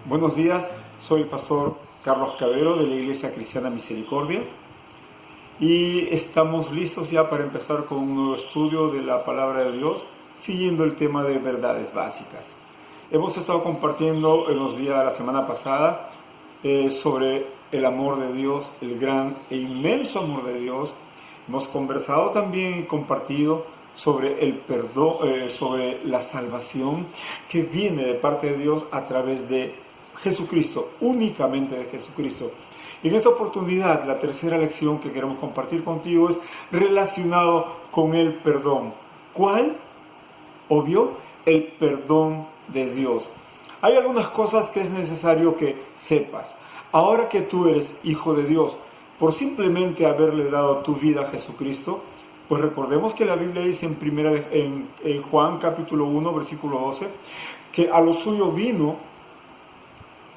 Buenos días, soy el pastor Carlos Cavero de la Iglesia Cristiana Misericordia y estamos listos ya para empezar con un nuevo estudio de la Palabra de Dios, siguiendo el tema de verdades básicas. Hemos estado compartiendo en los días de la semana pasada sobre el amor de Dios, el gran e inmenso amor de Dios. Hemos conversado también y compartido sobre el perdón, sobre la salvación que viene de parte de Dios a través de Jesucristo, únicamente de Jesucristo. Y en esta oportunidad, la tercera lección que queremos compartir contigo es relacionado con el perdón. ¿Cuál? Obvio, el perdón de Dios. Hay algunas cosas que es necesario que sepas. Ahora que tú eres hijo de Dios, por simplemente haberle dado tu vida a Jesucristo, pues recordemos que la Biblia dice en Juan capítulo 1, versículo 12, que a los suyos vino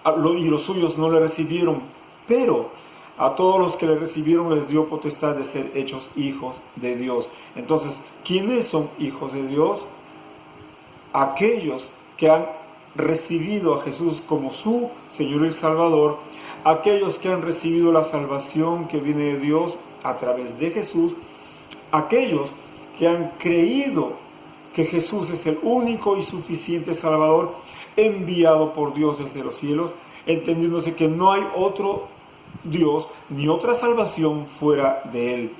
y los suyos no le recibieron, pero a todos los que le recibieron les dio potestad de ser hechos hijos de Dios. Entonces, ¿quiénes son hijos de Dios? Aquellos que han recibido a Jesús como su Señor y Salvador, aquellos que han recibido la salvación que viene de Dios a través de Jesús, aquellos que han creído que Jesús es el único y suficiente Salvador enviado por Dios desde los cielos, entendiéndose que no hay otro Dios ni otra salvación fuera de Él.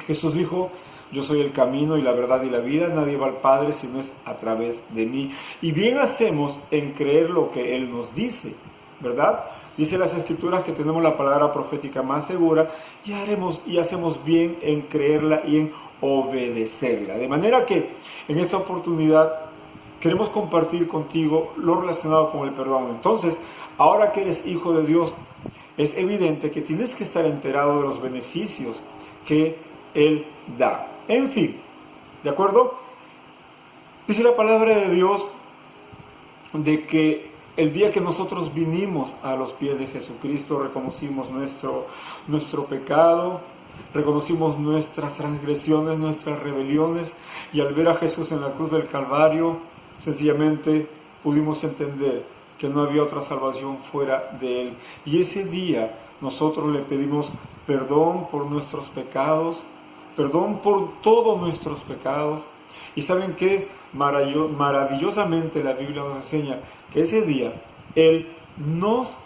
Jesús dijo: yo soy el camino y la verdad y la vida, nadie va al Padre si no es a través de mí. Y bien hacemos en creer lo que Él nos dice, ¿verdad? Dice las Escrituras que tenemos la palabra profética más segura y hacemos bien en creerla y en obedecerla. De manera que en esta oportunidad queremos compartir contigo lo relacionado con el perdón. Entonces, ahora que eres hijo de Dios, es evidente que tienes que estar enterado de los beneficios que Él da. En fin, ¿de acuerdo? Dice la palabra de Dios de que el día que nosotros vinimos a los pies de Jesucristo, reconocimos nuestro pecado, reconocimos nuestras transgresiones, nuestras rebeliones, y al ver a Jesús en la cruz del Calvario, sencillamente pudimos entender que no había otra salvación fuera de Él. Y ese día nosotros le pedimos perdón por nuestros pecados, perdón por todos nuestros pecados. Y ¿saben qué? Maravillosamente la Biblia nos enseña que ese día Él nos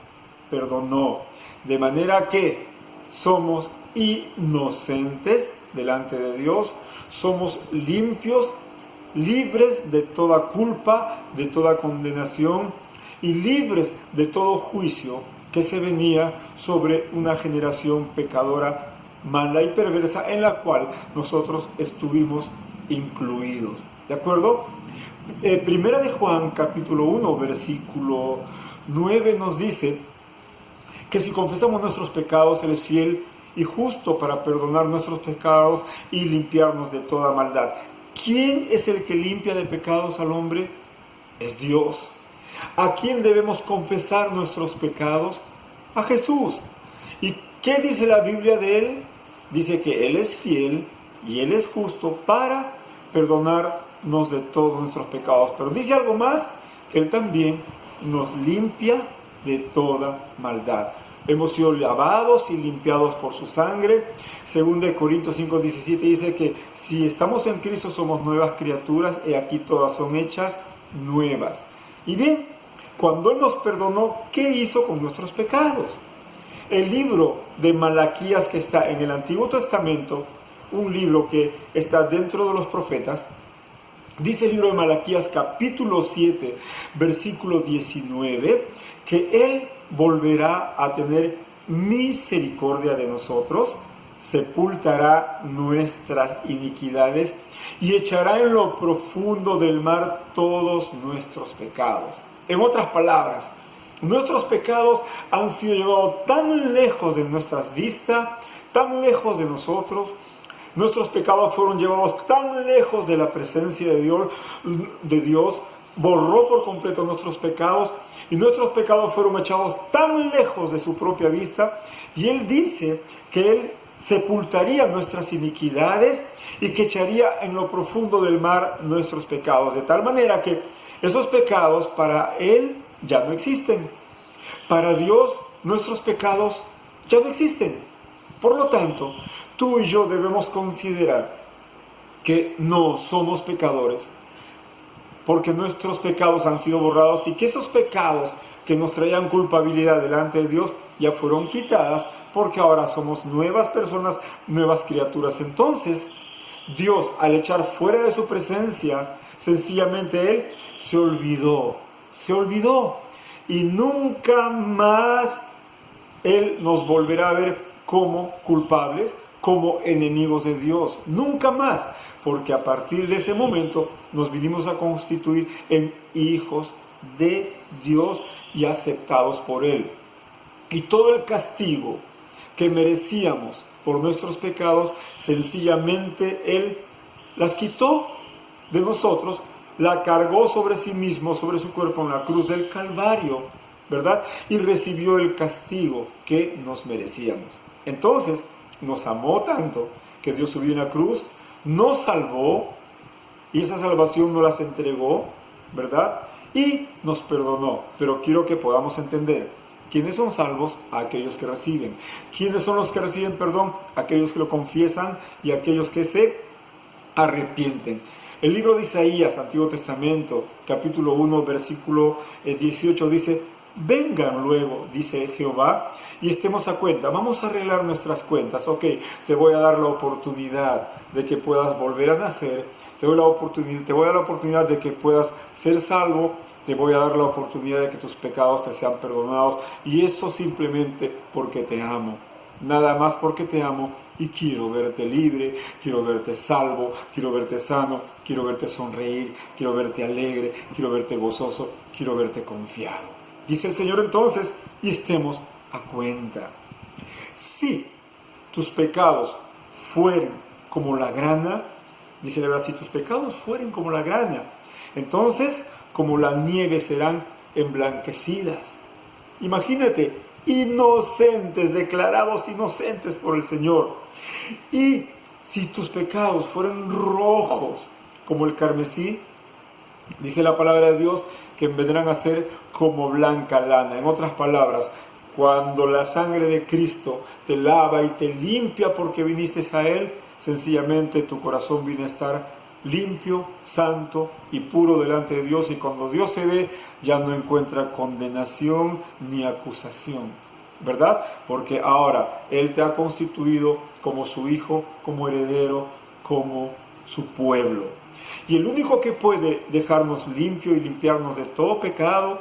perdonó, de manera que somos inocentes delante de Dios, somos limpios, libres de toda culpa, de toda condenación y libres de todo juicio que se venía sobre una generación pecadora, mala y perversa, en la cual nosotros estuvimos incluidos. ¿De acuerdo? Primera de Juan, capítulo 1, versículo 9 nos dice que si confesamos nuestros pecados, Él es fiel y justo para perdonar nuestros pecados y limpiarnos de toda maldad. ¿Quién es el que limpia de pecados al hombre? Es Dios. ¿A quién debemos confesar nuestros pecados? A Jesús. ¿Y qué dice la Biblia de Él? Dice que Él es fiel y Él es justo para perdonarnos de todos nuestros pecados. Pero dice algo más, que Él también nos limpia de toda maldad. Hemos sido lavados y limpiados por su sangre. 2 Corintios 5:17 dice que si estamos en Cristo somos nuevas criaturas y aquí todas son hechas nuevas. Y bien, cuando Él nos perdonó, ¿qué hizo con nuestros pecados? El libro de Malaquías, que está en el Antiguo Testamento, un libro que está dentro de los profetas, dice el libro de Malaquías capítulo 7, versículo 19, que Él volverá a tener misericordia de nosotros, sepultará nuestras iniquidades y echará en lo profundo del mar todos nuestros pecados. En otras palabras, nuestros pecados han sido llevados tan lejos de nuestras vistas, tan lejos de nosotros. Nuestros pecados fueron llevados tan lejos de la presencia de Dios, borró por completo nuestros pecados y nuestros pecados fueron echados tan lejos de su propia vista. Y Él dice que Él sepultaría nuestras iniquidades y que echaría en lo profundo del mar nuestros pecados. De tal manera que esos pecados para Él ya no existen. Para Dios, nuestros pecados ya no existen. Por lo tanto, tú y yo debemos considerar que no somos pecadores, porque nuestros pecados han sido borrados y que esos pecados que nos traían culpabilidad delante de Dios ya fueron quitadas, porque ahora somos nuevas personas, nuevas criaturas. Entonces, Dios, al echar fuera de su presencia, sencillamente Él se olvidó y nunca más Él nos volverá a ver como culpables, como enemigos de Dios, nunca más, porque a partir de ese momento nos vinimos a constituir en hijos de Dios y aceptados por Él. Y todo el castigo que merecíamos por nuestros pecados, sencillamente Él las quitó de nosotros, la cargó sobre sí mismo, sobre su cuerpo en la cruz del Calvario, ¿verdad? Y recibió el castigo que nos merecíamos. Entonces, nos amó tanto que dio su vida en la cruz, nos salvó, y esa salvación nos las entregó, ¿verdad? Y nos perdonó. Pero quiero que podamos entender, ¿quiénes son salvos? Aquellos que reciben. ¿Quiénes son los que reciben perdón? Aquellos que lo confiesan y aquellos que se arrepienten. El libro de Isaías, Antiguo Testamento, capítulo 1, versículo 18, dice: vengan luego, dice Jehová, y estemos a cuenta. Vamos a arreglar nuestras cuentas. Ok, te voy a dar la oportunidad de que puedas volver a nacer. Te voy a dar la oportunidad de que puedas ser salvo. Te voy a dar la oportunidad de que tus pecados te sean perdonados. Y eso simplemente porque te amo. Nada más porque te amo y quiero verte libre, quiero verte salvo, quiero verte sano, quiero verte sonreír, quiero verte alegre, quiero verte gozoso, quiero verte confiado. Dice el Señor entonces, y estemos a cuenta. Si tus pecados fueren como la grana, dice la verdad, si tus pecados fueren como la grana, entonces como la nieve serán emblanquecidas. Imagínate, inocentes, declarados inocentes por el Señor. Y si tus pecados fueran rojos como el carmesí, dice la palabra de Dios que vendrán a ser como blanca lana. En otras palabras, cuando la sangre de Cristo te lava y te limpia porque viniste a Él, sencillamente tu corazón viene a estar limpio, santo y puro delante de Dios, y cuando Dios se ve ya no encuentra condenación ni acusación, ¿verdad? Porque ahora Él te ha constituido como su hijo, como heredero, como su pueblo. Y el único que puede dejarnos limpio y limpiarnos de todo pecado,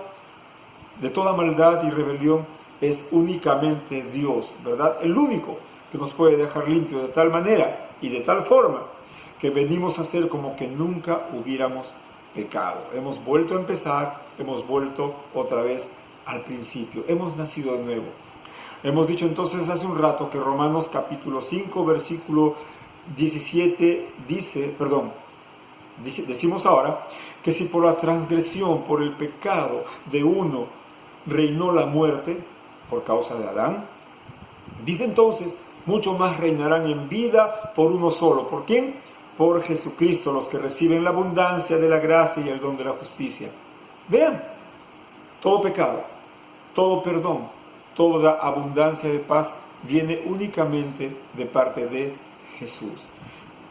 de toda maldad y rebelión, es únicamente Dios, ¿verdad? El único que nos puede dejar limpio de tal manera y de tal forma que venimos a ser como que nunca hubiéramos pecado. Hemos vuelto a empezar, hemos vuelto otra vez al principio, hemos nacido de nuevo. Hemos dicho entonces hace un rato que Romanos capítulo 5, versículo 17 decimos ahora que si por la transgresión, por el pecado de uno reinó la muerte por causa de Adán, dice entonces, mucho más reinarán en vida por uno solo. ¿Por quién? Por Jesucristo, los que reciben la abundancia de la gracia y el don de la justicia. Vean, todo pecado, todo perdón, toda abundancia de paz viene únicamente de parte de Jesús.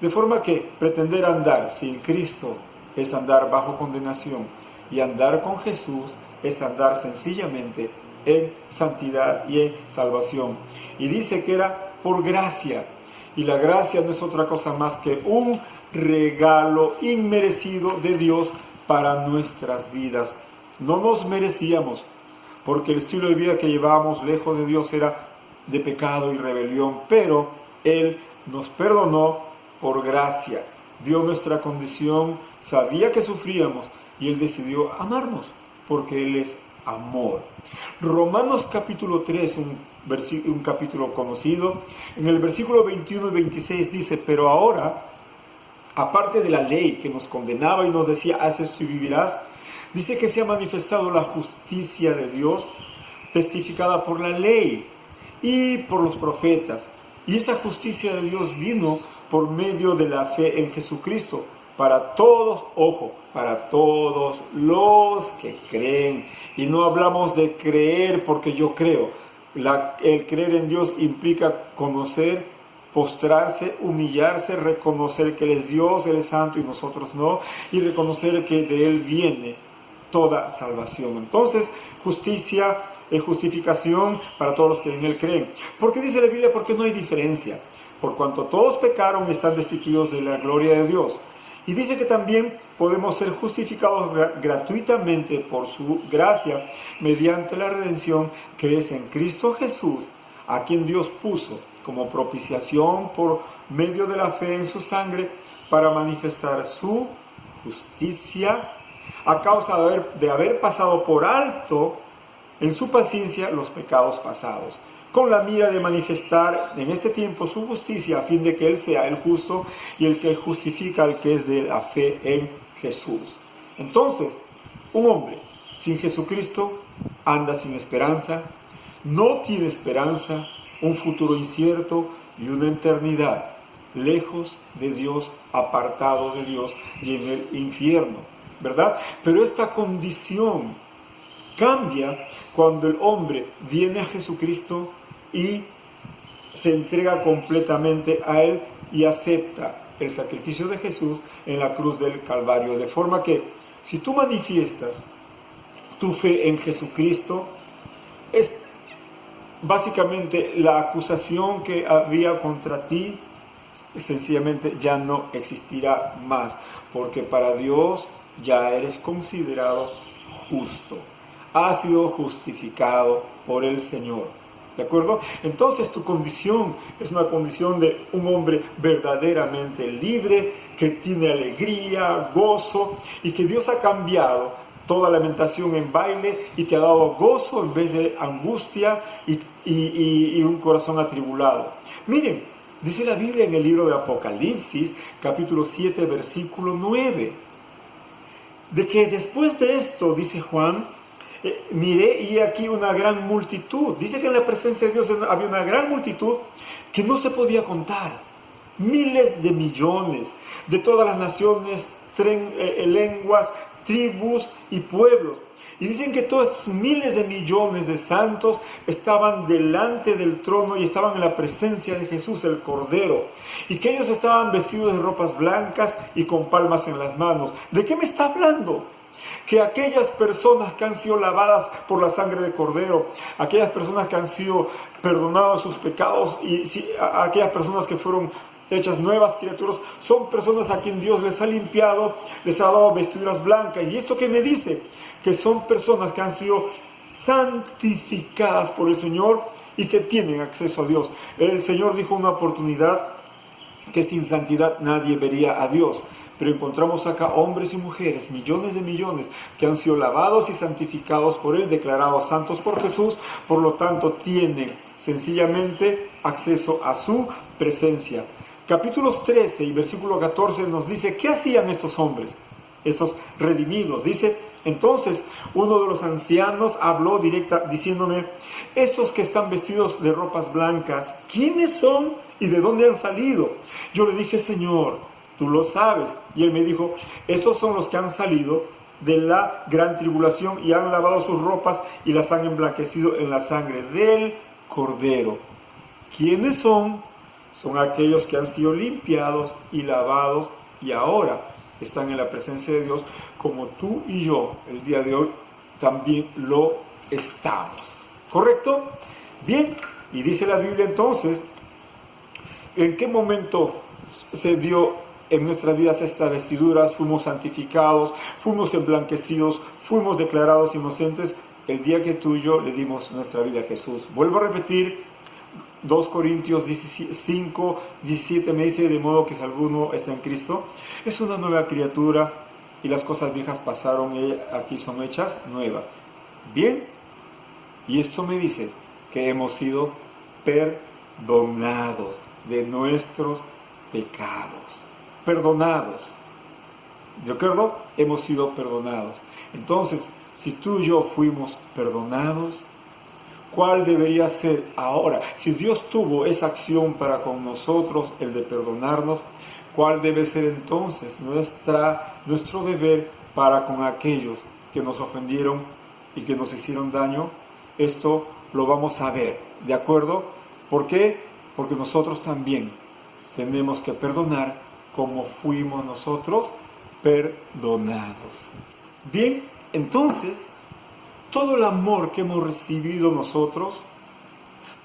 De forma que pretender andar sin Cristo es andar bajo condenación, y andar con Jesús es andar sencillamente en santidad y en salvación. Y dice que era por gracia. Y la gracia no es otra cosa más que un regalo inmerecido de Dios para nuestras vidas. No nos merecíamos, porque el estilo de vida que llevábamos lejos de Dios era de pecado y rebelión, pero Él nos perdonó por gracia. Vio nuestra condición, sabía que sufríamos y Él decidió amarnos, porque Él es amor. Romanos capítulo 3, un capítulo conocido, en el versículo 21 y 26 dice: pero ahora, aparte de la ley que nos condenaba y nos decía, haz esto y vivirás, dice que se ha manifestado la justicia de Dios, testificada por la ley y por los profetas. Y esa justicia de Dios vino por medio de la fe en Jesucristo, para todos, ojo, para todos los que creen. Y no hablamos de creer porque yo creo. El creer en Dios implica conocer, postrarse, humillarse, reconocer que Él es Dios, Él es santo y nosotros no, y reconocer que de Él viene toda salvación. Entonces, justicia es justificación para todos los que en Él creen. ¿Por qué dice la Biblia? Porque no hay diferencia. Por cuanto todos pecaron, están destituidos de la gloria de Dios. Y dice que también podemos ser justificados gratuitamente por su gracia mediante la redención que es en Cristo Jesús, a quien Dios puso como propiciación por medio de la fe en su sangre para manifestar su justicia a causa de haber pasado por alto en su paciencia los pecados pasados, con la mira de manifestar en este tiempo su justicia a fin de que Él sea el justo y el que justifica al que es de la fe en Jesús. Entonces, un hombre sin Jesucristo anda sin esperanza, no tiene esperanza, un futuro incierto y una eternidad lejos de Dios, apartado de Dios y en el infierno, ¿verdad? Pero esta condición cambia cuando el hombre viene a Jesucristo y se entrega completamente a Él y acepta el sacrificio de Jesús en la cruz del Calvario. De forma que si tú manifiestas tu fe en Jesucristo, es básicamente la acusación que había contra ti sencillamente ya no existirá más, porque para Dios ya eres considerado justo. Has sido justificado por el Señor, ¿de acuerdo? Entonces tu condición es una condición de un hombre verdaderamente libre, que tiene alegría, gozo, y que Dios ha cambiado toda lamentación en baile y te ha dado gozo en vez de angustia y un corazón atribulado. Miren, dice la Biblia en el libro de Apocalipsis, capítulo 7, versículo 9, de que después de esto, dice Juan, miré y aquí una gran multitud. Dice que en la presencia de Dios había una gran multitud que no se podía contar. Miles de millones de todas las naciones, lenguas, tribus y pueblos. Y dicen que todos estos miles de millones de santos estaban delante del trono y estaban en la presencia de Jesús, el Cordero. Y que ellos estaban vestidos de ropas blancas y con palmas en las manos. ¿De qué me está hablando? Que aquellas personas que han sido lavadas por la sangre de Cordero, aquellas personas que han sido perdonados sus pecados y aquellas personas que fueron hechas nuevas criaturas, son personas a quien Dios les ha limpiado, les ha dado vestiduras blancas. ¿Y esto qué me dice? Que son personas que han sido santificadas por el Señor y que tienen acceso a Dios. El Señor dijo una oportunidad que sin santidad nadie vería a Dios. Pero encontramos acá hombres y mujeres, millones de millones, que han sido lavados y santificados por Él, declarados santos por Jesús, por lo tanto tienen sencillamente acceso a su presencia. Capítulos 13 y versículo 14 nos dice, ¿qué hacían estos hombres? Esos redimidos. Dice, entonces uno de los ancianos habló diciéndome, estos que están vestidos de ropas blancas, ¿quiénes son y de dónde han salido? Yo le dije, Señor, tú lo sabes. Y él me dijo, estos son los que han salido de la gran tribulación y han lavado sus ropas y las han emblanquecido en la sangre del Cordero. ¿Quiénes son? Son aquellos que han sido limpiados y lavados y ahora están en la presencia de Dios, como tú y yo el día de hoy también lo estamos. ¿Correcto? Bien, y dice la Biblia entonces, ¿en qué momento se dio en nuestras vidas estas vestiduras? Fuimos santificados, fuimos emblanquecidos, fuimos declarados inocentes el día que tú y yo le dimos nuestra vida a Jesús. Vuelvo a repetir, 2 Corintios 5, 17 me dice, de modo que si alguno está en Cristo, es una nueva criatura y las cosas viejas pasaron y aquí son hechas nuevas. Bien, y esto me dice que hemos sido perdonados de nuestros pecados. Perdonados. ¿De acuerdo? Hemos sido perdonados. Entonces, si tú y yo fuimos perdonados, ¿cuál debería ser ahora? Si Dios tuvo esa acción para con nosotros, el de perdonarnos, ¿Cuál debe ser entonces nuestro deber para con aquellos que nos ofendieron y que nos hicieron daño? Esto lo vamos a ver, ¿de acuerdo? ¿Por qué? Porque nosotros también tenemos que perdonar como fuimos nosotros perdonados. Bien, entonces, todo el amor que hemos recibido nosotros,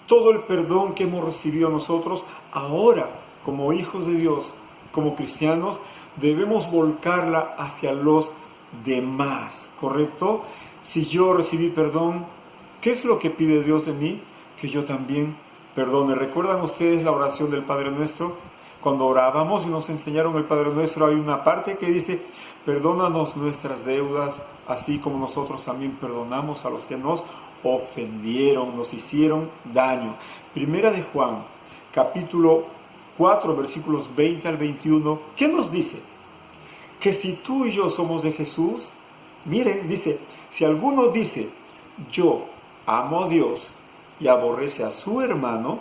todo el perdón que hemos recibido nosotros, ahora, como hijos de Dios, como cristianos, debemos volcarla hacia los demás, ¿correcto? Si yo recibí perdón, ¿qué es lo que pide Dios de mí? Que yo también perdone. ¿Recuerdan ustedes la oración del Padre Nuestro? Cuando orábamos y nos enseñaron el Padre Nuestro, hay una parte que dice: perdónanos nuestras deudas, así como nosotros también perdonamos a los que nos ofendieron, nos hicieron daño. Primera de Juan, capítulo 4, versículos 20 al 21, ¿qué nos dice? Que si tú y yo somos de Jesús, miren, dice, si alguno dice, yo amo a Dios y aborrece a su hermano,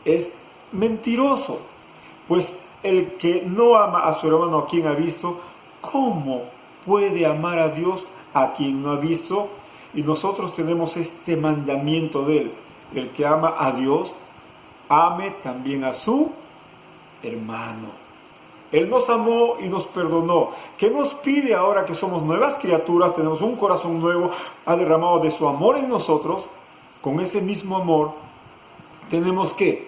es mentiroso. Pues el que no ama a su hermano a quien ha visto, ¿cómo puede amar a Dios a quien no ha visto? Y nosotros tenemos este mandamiento de él: el que ama a Dios, ame también a su hermano. Él nos amó y nos perdonó. ¿Qué nos pide ahora que somos nuevas criaturas, tenemos un corazón nuevo, ha derramado de su amor en nosotros? Con ese mismo amor tenemos que,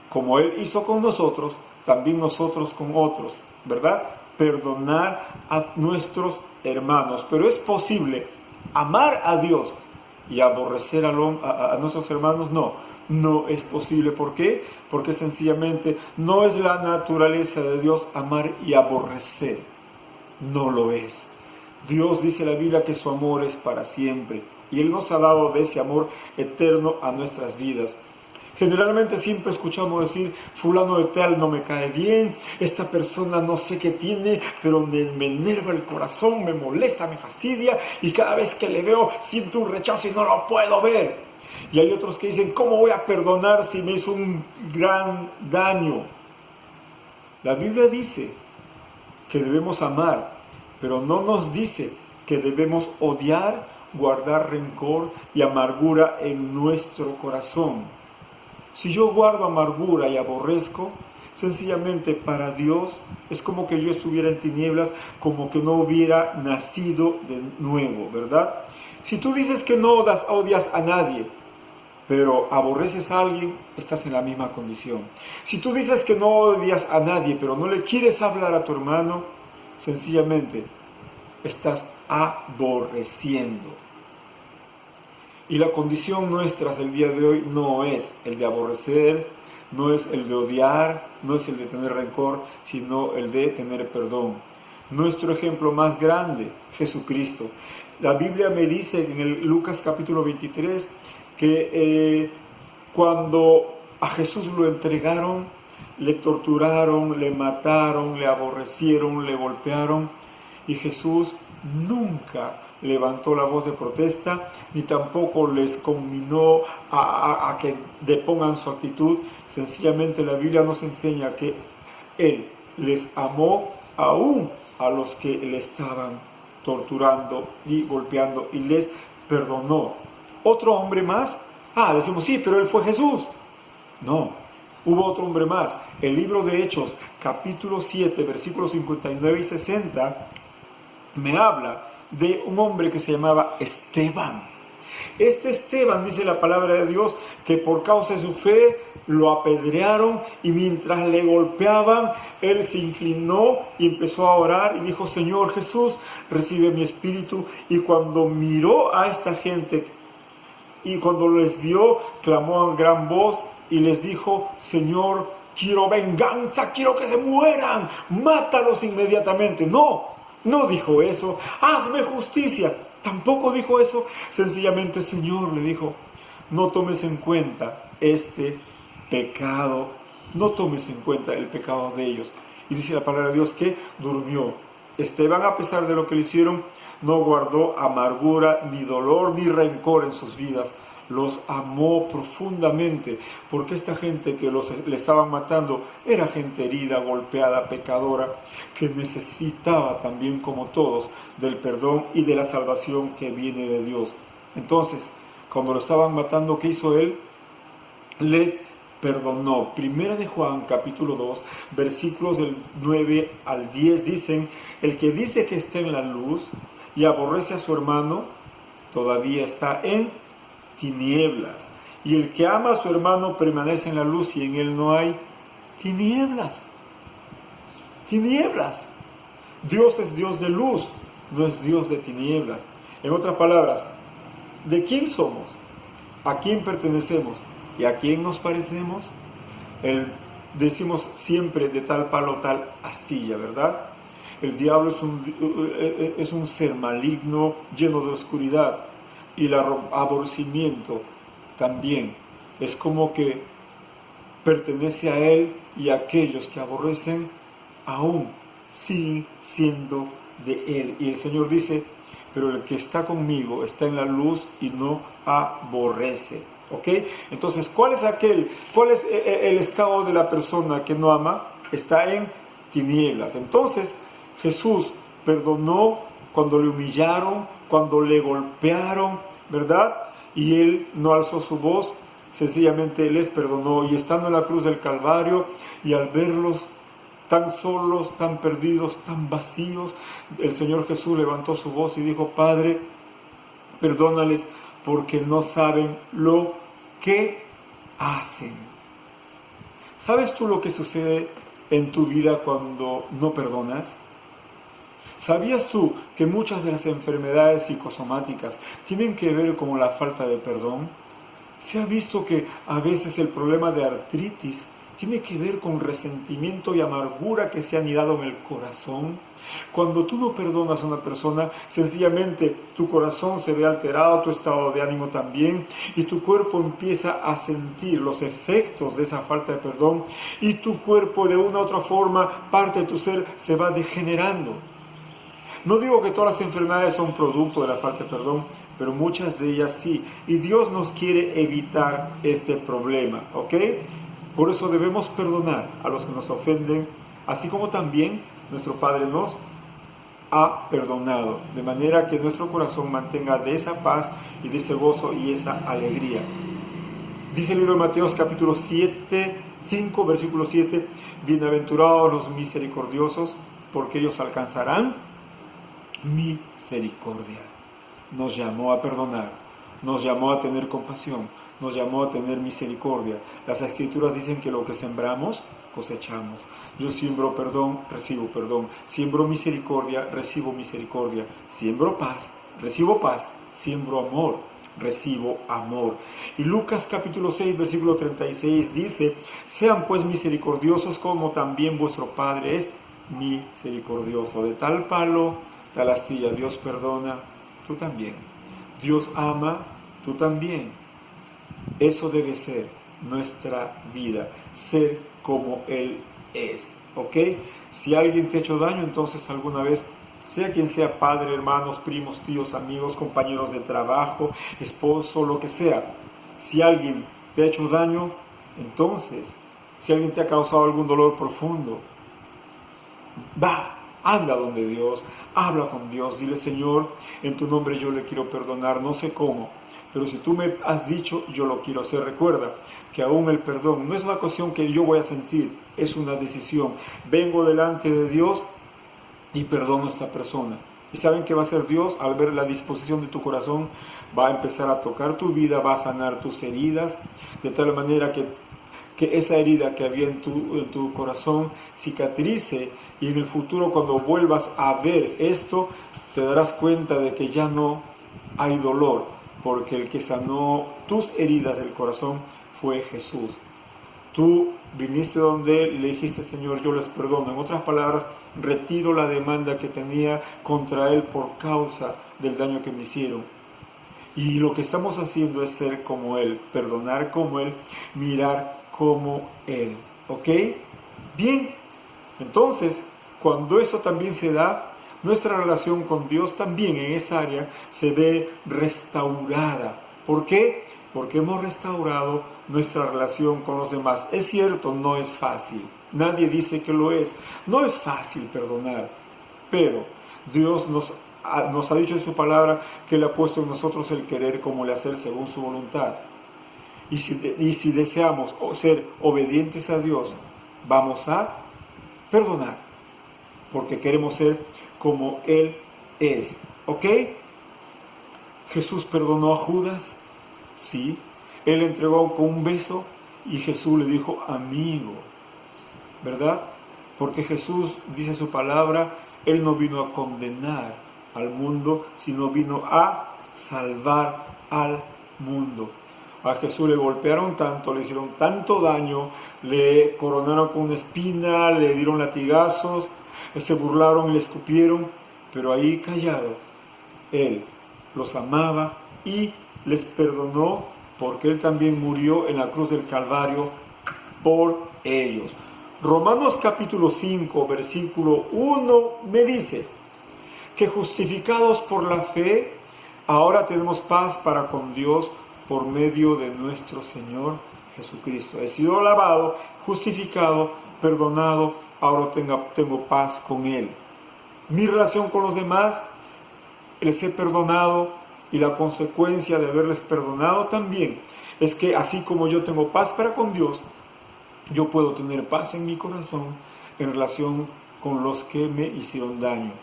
como Él hizo con nosotros, también nosotros con otros, ¿verdad? Perdonar a nuestros hermanos. Pero es posible amar a Dios y aborrecer a nuestros hermanos. No es posible. ¿Por qué? Porque sencillamente no es la naturaleza de Dios amar y aborrecer. No lo es. Dios dice en la Biblia que su amor es para siempre, y Él nos ha dado de ese amor eterno a nuestras vidas. Generalmente siempre escuchamos decir: fulano de tal no me cae bien, esta persona no sé qué tiene, pero me enerva el corazón, me molesta, me fastidia, y cada vez que le veo siento un rechazo y no lo puedo ver. Y hay otros que dicen: ¿cómo voy a perdonar si me hizo un gran daño? La Biblia dice que debemos amar, pero no nos dice que debemos odiar, guardar rencor y amargura en nuestro corazón. Si yo guardo amargura y aborrezco, sencillamente para Dios es como que yo estuviera en tinieblas, como que no hubiera nacido de nuevo, ¿verdad? Si tú dices que no odias a nadie, pero aborreces a alguien, estás en la misma condición. Si tú dices que no odias a nadie, pero no le quieres hablar a tu hermano, sencillamente estás aborreciendo. Y la condición nuestra del día de hoy no es el de aborrecer, no es el de odiar, no es el de tener rencor, sino el de tener perdón. Nuestro ejemplo más grande, Jesucristo. La Biblia me dice en el Lucas capítulo 23 que cuando a Jesús lo entregaron, le torturaron, le mataron, le aborrecieron, le golpearon, y Jesús nunca levantó la voz de protesta, ni tampoco les conminó a que depongan su actitud. Sencillamente la Biblia nos enseña que Él les amó aún a los que le estaban torturando y golpeando, y les perdonó. ¿Otro hombre más? Decimos, sí, pero Él fue Jesús. No, hubo otro hombre más. El libro de Hechos, capítulo 7, versículos 59 y 60, me habla de un hombre que se llamaba Esteban. Este Esteban, dice la palabra de Dios, que por causa de su fe lo apedrearon, y mientras le golpeaban, él se inclinó y empezó a orar y dijo: Señor Jesús, recibe mi espíritu. Y cuando miró a esta gente y cuando les vio, clamó a gran voz y les dijo: Señor, quiero venganza, quiero que se mueran, mátalos inmediatamente. No dijo eso, hazme justicia. Tampoco dijo eso. Sencillamente, Señor, le dijo: no tomes en cuenta este pecado, no tomes en cuenta el pecado de ellos. Y dice la palabra de Dios que durmió. Esteban, a pesar de lo que le hicieron, no guardó amargura, ni dolor, ni rencor en sus vidas. los amó profundamente, porque esta gente que le estaban matando era gente herida, golpeada, pecadora, que necesitaba también, como todos, del perdón y de la salvación que viene de Dios. Entonces, cuando lo estaban matando, ¿qué hizo él? Les perdonó. Primera de Juan, capítulo 2, versículos del 9 al 10 dicen: el que dice que está en la luz y aborrece a su hermano, todavía está en tinieblas. Y el que ama a su hermano permanece en la luz y en él no hay tinieblas. Tinieblas. Dios es Dios de luz, no es Dios de tinieblas. En otras palabras, ¿de quién somos? ¿A quién pertenecemos? ¿Y a quién nos parecemos? Decimos siempre de tal palo tal astilla, ¿verdad? El diablo es un ser maligno, lleno de oscuridad, y el aborrecimiento también. Es como que pertenece a él, y a aquellos que aborrecen aún siguen siendo de él. Y el Señor dice: pero el que está conmigo está en la luz y no aborrece. ¿Ok? Entonces, ¿cuál es el estado de la persona que no ama? Está en tinieblas. Entonces, Jesús perdonó cuando le humillaron, cuando le golpearon, ¿verdad? Y él no alzó su voz, sencillamente les perdonó. Y estando en la cruz del Calvario, y al verlos tan solos, tan perdidos, tan vacíos, el Señor Jesús levantó su voz y dijo: Padre, perdónales, porque no saben lo que hacen. ¿Sabes tú lo que sucede en tu vida cuando no perdonas? ¿Sabías tú que muchas de las enfermedades psicosomáticas tienen que ver con la falta de perdón? Se ha visto que a veces el problema de artritis tiene que ver con resentimiento y amargura que se han anidado en el corazón. Cuando tú no perdonas a una persona, sencillamente tu corazón se ve alterado, tu estado de ánimo también, y tu cuerpo empieza a sentir los efectos de esa falta de perdón, y tu cuerpo de una u otra forma, parte de tu ser, se va degenerando. No digo que todas las enfermedades son producto de la falta de perdón, pero muchas de ellas sí, y Dios nos quiere evitar este problema, ¿ok? Por eso debemos perdonar a los que nos ofenden, así como también nuestro Padre nos ha perdonado, de manera que nuestro corazón mantenga de esa paz y de ese gozo y esa alegría. Dice el libro de Mateo, capítulo 5, versículo 7, bienaventurados los misericordiosos, porque ellos alcanzarán misericordia. Nos llamó a perdonar, nos llamó a tener compasión, nos llamó a tener misericordia. Las Escrituras dicen que lo que sembramos, cosechamos. Yo siembro perdón, recibo perdón. Siembro misericordia, recibo misericordia. Siembro paz, recibo paz. Siembro amor, recibo amor. Y Lucas capítulo 6, versículo 36 dice: sean pues misericordiosos como también vuestro Padre es misericordioso. De tal palo, tal astilla. Dios perdona, tú también. Dios ama, tú también. Eso debe ser nuestra vida, ser como Él es, ¿ok? Si alguien te ha hecho daño, entonces alguna vez, sea quien sea, padre, hermanos, primos, tíos, amigos, compañeros de trabajo, esposo, lo que sea, si alguien te ha hecho daño, entonces, si alguien te ha causado algún dolor profundo, anda donde Dios, habla con Dios, dile: Señor, en tu nombre yo le quiero perdonar, no sé cómo, pero si tú me has dicho, yo lo quiero hacer. Recuerda que aún el perdón no es una cuestión que yo voy a sentir, es una decisión. Vengo delante de Dios y perdono a esta persona. ¿Y saben qué va a hacer Dios? Al ver la disposición de tu corazón, va a empezar a tocar tu vida, va a sanar tus heridas, de tal manera que esa herida que había en tu corazón cicatrice, y en el futuro, cuando vuelvas a ver esto, te darás cuenta de que ya no hay dolor, porque el que sanó tus heridas del corazón fue Jesús. Tú viniste donde Él y le dijiste: Señor, yo les perdono. En otras palabras, retiro la demanda que tenía contra Él por causa del daño que me hicieron. Y lo que estamos haciendo es ser como Él, perdonar como Él, mirar como Él. ¿Ok? Bien, entonces, cuando eso también se da, nuestra relación con Dios también en esa área se ve restaurada. ¿Por qué? porque hemos restaurado nuestra relación con los demás. Es cierto, no es fácil. Nadie dice que lo es. No es fácil perdonar, pero Dios nos ha dicho en su palabra que Él ha puesto en nosotros el querer como el hacer según su voluntad. Y si deseamos ser obedientes a Dios, vamos a perdonar, porque queremos ser como Él es. ¿Ok? Jesús perdonó a Judas, sí. Él entregó con un beso y Jesús le dijo amigo, ¿verdad? Porque Jesús, dice su palabra, Él no vino a condenar al mundo, sino vino a salvar al mundo. A Jesús le golpearon tanto, le hicieron tanto daño, le coronaron con una espina, le dieron latigazos, se burlaron y le escupieron, pero ahí callado, Él los amaba y les perdonó, porque Él también murió en la cruz del Calvario por ellos. Romanos capítulo 5, versículo 1 me dice que justificados por la fe, ahora tenemos paz para con Dios por medio de nuestro Señor Jesucristo. He sido lavado, justificado, perdonado, ahora tengo paz con Él. Mi relación con los demás, les he perdonado, y la consecuencia de haberles perdonado también es que así como yo tengo paz para con Dios, yo puedo tener paz en mi corazón en relación con los que me hicieron daño.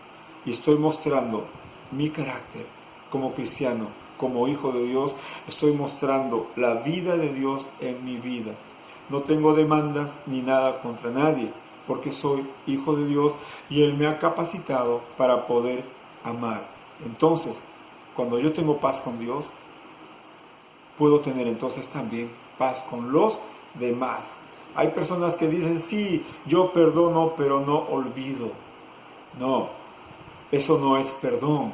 Y estoy mostrando mi carácter como cristiano, como hijo de Dios. Estoy mostrando la vida de Dios en mi vida. No tengo demandas ni nada contra nadie, porque soy hijo de Dios y Él me ha capacitado para poder amar. Entonces, cuando yo tengo paz con Dios, puedo tener entonces también paz con los demás. Hay personas que dicen, sí, yo perdono, pero no olvido. No, eso no es perdón.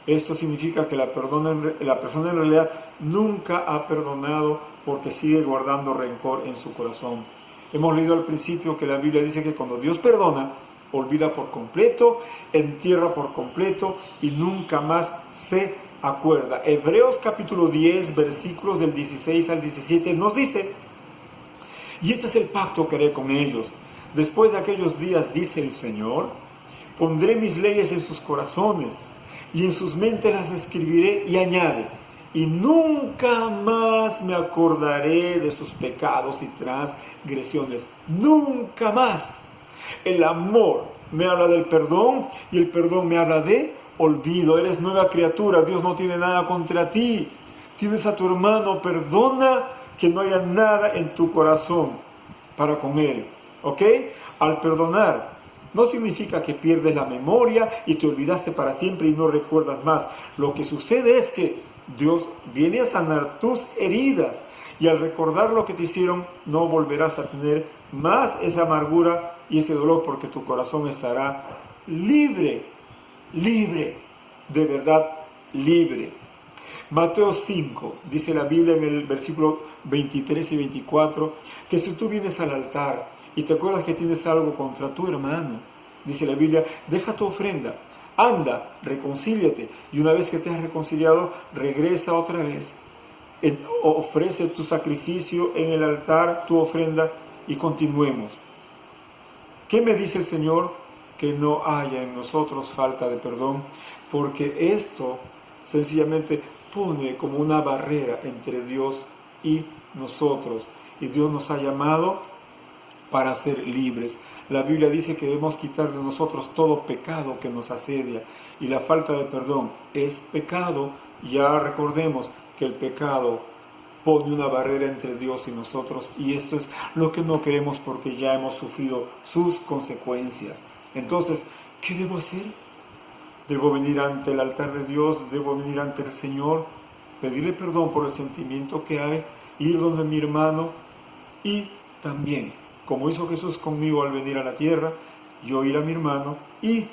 Esto significa que la persona en realidad nunca ha perdonado porque sigue guardando rencor en su corazón. Hemos leído al principio que la Biblia dice que cuando Dios perdona, olvida por completo, entierra por completo y nunca más se acuerda. Hebreos capítulo 10, versículos del 16 al 17 nos dice, y este es el pacto que haré con ellos. Después de aquellos días, dice el Señor, pondré mis leyes en sus corazones y en sus mentes las escribiré, y añade, y nunca más me acordaré de sus pecados y transgresiones. Nunca más. El amor me habla del perdón y el perdón me habla de olvido. Eres nueva criatura, Dios no tiene nada contra ti. Tienes a tu hermano, perdona, que no haya nada en tu corazón para con él. ¿Ok? Al perdonar, no significa que pierdes la memoria y te olvidaste para siempre y no recuerdas más. Lo que sucede es que Dios viene a sanar tus heridas y al recordar lo que te hicieron, no volverás a tener más esa amargura y ese dolor, porque tu corazón estará libre, de verdad libre. Mateo 5, dice la Biblia en el versículo 23 y 24, que si tú vienes al altar y te acuerdas que tienes algo contra tu hermano, dice la Biblia, deja tu ofrenda, anda, reconcíliate, y una vez que te has reconciliado, regresa otra vez, ofrece tu sacrificio en el altar, tu ofrenda, y continuemos. ¿Qué me dice el Señor? Que no haya en nosotros falta de perdón, porque esto sencillamente pone como una barrera entre Dios y nosotros. Y Dios nos ha llamado para ser libres. La Biblia dice que debemos quitar de nosotros todo pecado que nos asedia. Y la falta de perdón es pecado. Ya recordemos que el pecado pone una barrera entre Dios y nosotros. Y esto es lo que no queremos, porque ya hemos sufrido sus consecuencias. Entonces, ¿qué debo hacer? Debo venir ante el altar de Dios, debo venir ante el Señor, pedirle perdón por el sentimiento que hay, ir donde mi hermano y también, como hizo Jesús conmigo al venir a la tierra, yo ir a mi hermano y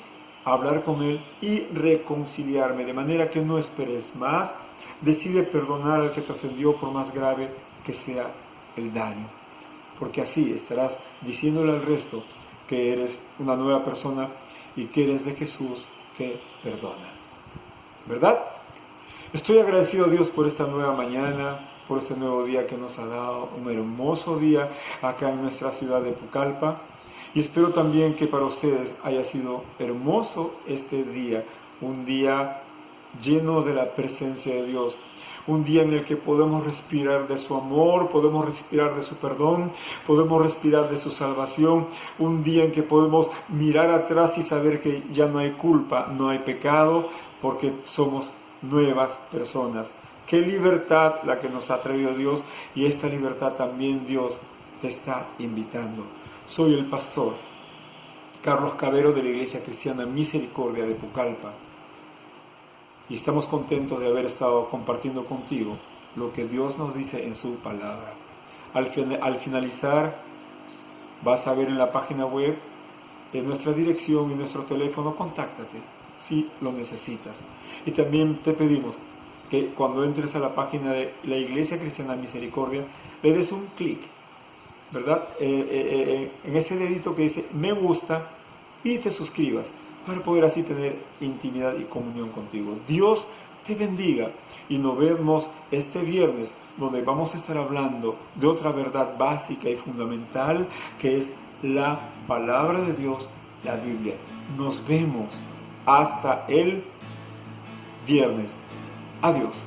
hablar con él y reconciliarme, de manera que no esperes más, decide perdonar al que te ofendió por más grave que sea el daño, porque así estarás diciéndole al resto que eres una nueva persona y que eres de Jesús que perdona, ¿verdad? Estoy agradecido a Dios por esta nueva mañana, por este nuevo día que nos ha dado, un hermoso día acá en nuestra ciudad de Pucallpa. Y espero también que para ustedes haya sido hermoso este día, un día lleno de la presencia de Dios, un día en el que podemos respirar de su amor, podemos respirar de su perdón, podemos respirar de su salvación, un día en que podemos mirar atrás y saber que ya no hay culpa, no hay pecado, porque somos nuevas personas. Qué libertad la que nos ha traído Dios, y esta libertad también Dios te está invitando. Soy el pastor Carlos Cavero de la Iglesia Cristiana Misericordia de Pucallpa, y estamos contentos de haber estado compartiendo contigo lo que Dios nos dice en su palabra. Al finalizar, vas a ver en la página web en nuestra dirección y nuestro teléfono. Contáctate si lo necesitas. Y también te pedimos que cuando entres a la página de la Iglesia Cristiana Misericordia, le des un clic, ¿verdad? En ese dedito que dice me gusta, y te suscribas para poder así tener intimidad y comunión contigo. Dios te bendiga, y nos vemos este viernes, donde vamos a estar hablando de otra verdad básica y fundamental, que es la palabra de Dios, la Biblia. Nos vemos hasta el viernes. Adiós.